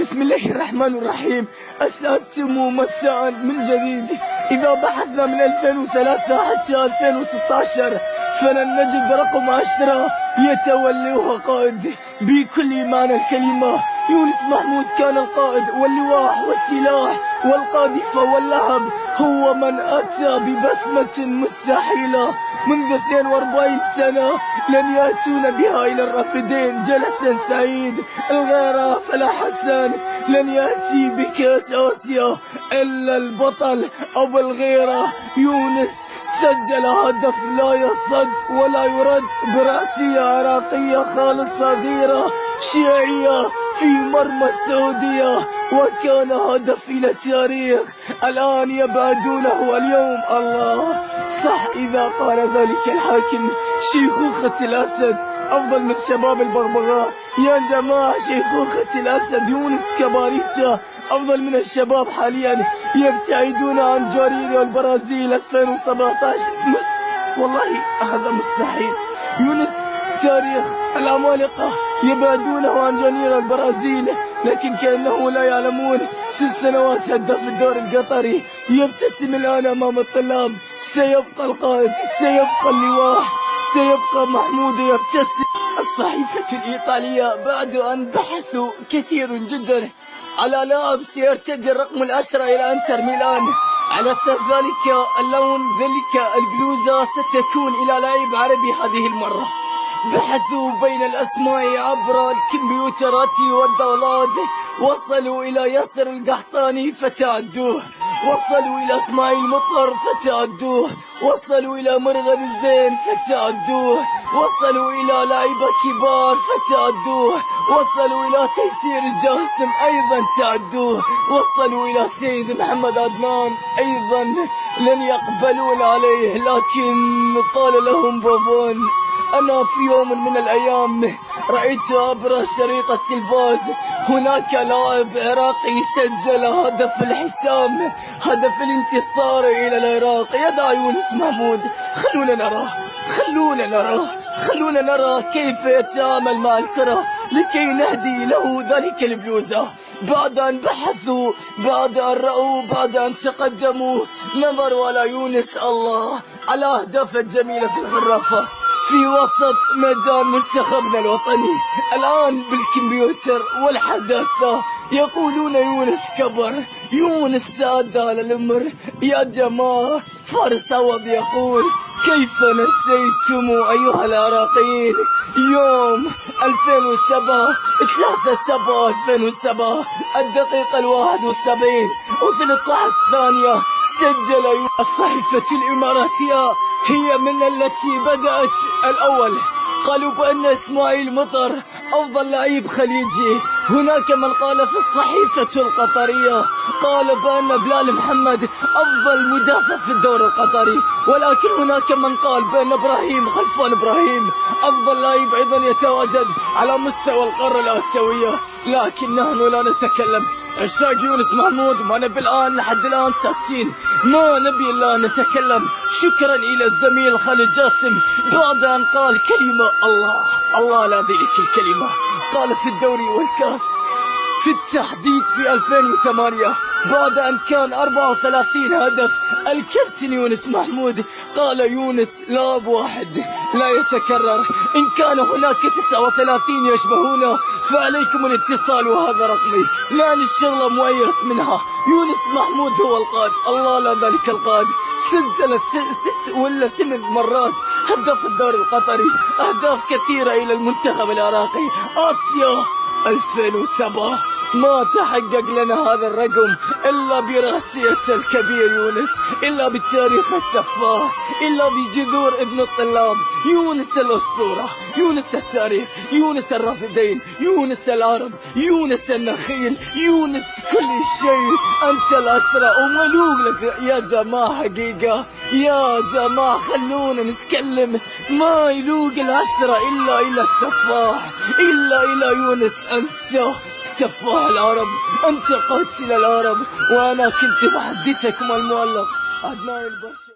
بسم الله الرحمن الرحيم. أسألتم مساء من جديد. إذا بحثنا من 2003 حتى 2016 فلن نجد رقم 10 يتوليه قائد بكل معنى الكلمة. يونس محمود كان القائد واللواح والسلاح والقاذفة واللهب. هو من أتى ببسمة مستحيلة منذ 42 سنة لن يأتون بها إلى الرافدين. جلسا سعيد الغيرة فلا حسن لن يأتي بكأس آسيا إلا البطل أبو الغيرة. يونس سجل هدف لا يصد ولا يرد برأسية عراقية خالصة غيرة شيعية في مرمى السعودية، وكان هدف إلى التاريخ. الآن يبعدونه اليوم. الله صح إذا قال ذلك الحاكم شيخوخة الأسد أفضل من شباب البغبغاء. يا جماعة شيخوخة الأسد يونس كباريتا أفضل من الشباب حاليا يبتعدون عن جاريري والبرازيل 2017. والله هذا مستحيل. يونس تاريخ العمالقة يبعدونه عن جاريري البرازيل، لكن كأنه لا يعلمون 6 سنوات هداف الدوري القطري يبتسم الآن أمام الطلاب. سيبقى القائد، سيبقى اللواح، سيبقى محمود يبتسم. الصحيفة الإيطالية بعد أن بحثوا كثير جدا على لاعب سيرتدي الرقم 10 إلى انتر ميلان على أساس ذلك اللون ذلك البلوزة ستكون إلى لاعب عربي هذه المرة. بحثوا بين الأسماء عبر الكمبيوترات والدولات، وصلوا إلى ياسر القحطاني فتعدوه، وصلوا إلى اسماعيل مطر فتعدوه، وصلوا إلى مرغد الزين فتعدوه، وصلوا إلى لاعبة كبار فتعدوه، وصلوا إلى تيسير الجاسم أيضا تعدوه، وصلوا إلى سيد محمد عدنان أيضا لن يقبلون عليه. لكن قال لهم بوفون أنا في يوم من الأيام رأيت عبر شريط التلفاز هناك لاعب عراقي سجل هدف الحسام، هدف الانتصار إلى العراق. يدع يونس محمود خلونا نراه، خلونا نراه، خلونا نرى كيف يتعامل مع الكرة لكي نهدي له ذلك البلوزة. بعد أن بحثوا، بعد أن رأوا، بعد أن تقدموا، نظروا على يونس الله على أهداف الجميلة في الغرافة في وسط ميدان منتخبنا الوطني. الآن بالكمبيوتر والحداثة يقولون يونس كبر، يونس ساد على الأمر. يا جماعة فارس عوض يقول كيف نسيتم أيها العراقيين يوم 2007 3/7/2007 الدقيقة 71 و13 ثانية سجل الصحيفة الإماراتية هي من التي بدأت الأول. قالوا بأن إسماعيل مطر أفضل لعيب خليجي. هناك من قال في الصحيفة القطرية قال بأن بلال محمد أفضل مدافع في الدوري القطري، ولكن هناك من قال بأن إبراهيم خلفان إبراهيم أفضل لاعب أيضا يتواجد على مستوى القارة الآسيوية. لكن نحن لا نتكلم. عشاق يونس محمود ما نبي الآن لحد الآن ساكتين، ما نبي إلا نتكلم. شكرا إلى الزميل خالد جاسم بعد أن قال كلمة الله على ذلك الكلمة. قال في الدوري والكاس في التحديد في 2008 بعد أن كان 34 هدف الكابتن يونس محمود قال يونس لاعب واحد لا يتكرر. إن كان هناك 39 يشبهونه فعليكم الاتصال وهذا رقمي. لأن الشغلة مؤيس منها. يونس محمود هو القائد. الله لا ذلك القائد سجل 6 ولا 8 مرات هدف الدوري القطري، أهداف كثيرة إلى المنتخب العراقي. آسيا 2007 ما تحقق لنا هذا الرقم إلا براسية الكبير يونس، إلا بالتاريخ السفاح، إلا بجذور ابن الطلاب. يونس الأسطورة، يونس التاريخ، يونس الرافدين، يونس العرب، يونس النخيل، يونس كل شيء. أنت الأسرى وملوك لك يا جماعة. حقيقة يا جماعة خلونا نتكلم. ما يلوق العشرة إلا إلى السفاح، إلا إلى يونس. أنت سفاح العرب، أنت قاتل العرب، وأنا كنت محدثكم المؤلف عدنان البرشا.